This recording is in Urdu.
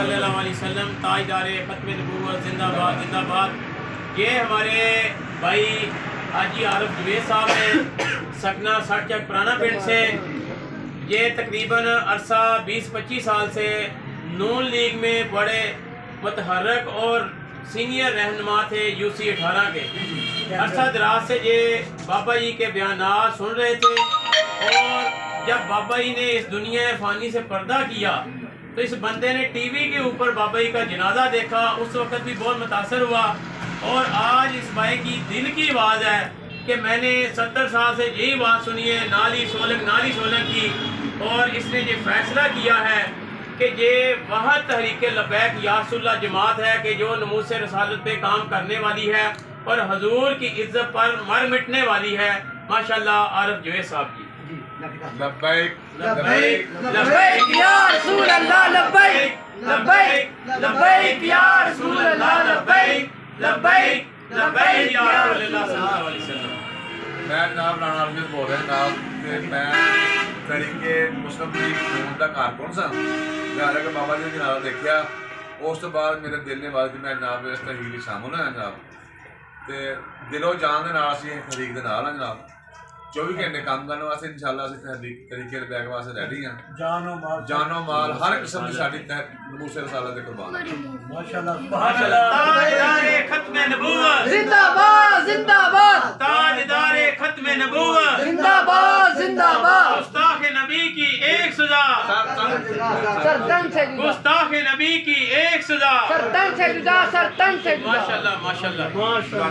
صلی اللہ علیہ وسلم تاجدار ختم نبوت زندہ باد زندہ باد۔ یہ ہمارے بھائی حاجی عارف جوید صاحب ہیں سکنہ ساٹھچک پرانا پنڈ سے۔ یہ تقریباً عرصہ 20-25 سال سے نون لیگ میں بڑے متحرک اور سینئر رہنما تھے UC 18 کے۔ عرصہ دراز سے یہ بابا جی کے بیانات سن رہے تھے، اور جب بابا جی نے اس دنیا فانی سے پردہ کیا تو اس بندے نے ٹی وی کے اوپر بابا جی کا جنازہ دیکھا، اس وقت بھی بہت متاثر ہوا، اور آج اس بھائی کی دل کی آواز ہے کہ میں نے 70 سال سے یہی بات سنی ہے نالی سولنگ کی، اور اس نے یہ فیصلہ کیا ہے کہ یہ وہاں تحریک لبیک یا رسول اللہ جماعت ہے کہ جو نموذ رسالت پہ کام کرنے والی ہے اور حضور کی عزت پر مر مٹنے والی ہے۔ ماشاءاللہ عارف جوید صاحب کی لبیک لبیک لبیک یا رسول اللہ لبیک لبیک لبیک یا رسول اللہ لبیک لبیک لبیک یا رسول اللہ صلی اللہ علیہ وسلم۔ میں جناب رانا ارشد بول رہا جناب کہ میں تحریک مسلم لیگ نون کا کارکن سا۔ میں حالانکہ بابا جی نے جنازہ دیکھا، اس تو بعد میرے دل نے بات کہ میں جناب اس تحریک میں شامل ہوا جناب، تے دل و جان دے نال اسی تحریک دے نال ہاں جناب، 24 گھنٹے کام کرنے واسطے انشاءاللہ اسی تحریک لبیک واسطے ریڈی ہیں، جان و مال ہر قسم کی ساڈی نموذ رسالت دے قربان۔ تاجدار ختم نبوت زندہ باد زندہ باد تاجدار ختم نبوت زندہ باد زندہ باد گستاخ نبی کی ایک سزا سرتن سے جدا گستاخ نبی کی ایک سزا۔ سرتن سے جدا سرتن سے جدا ماشاءاللہ ماشاءاللہ۔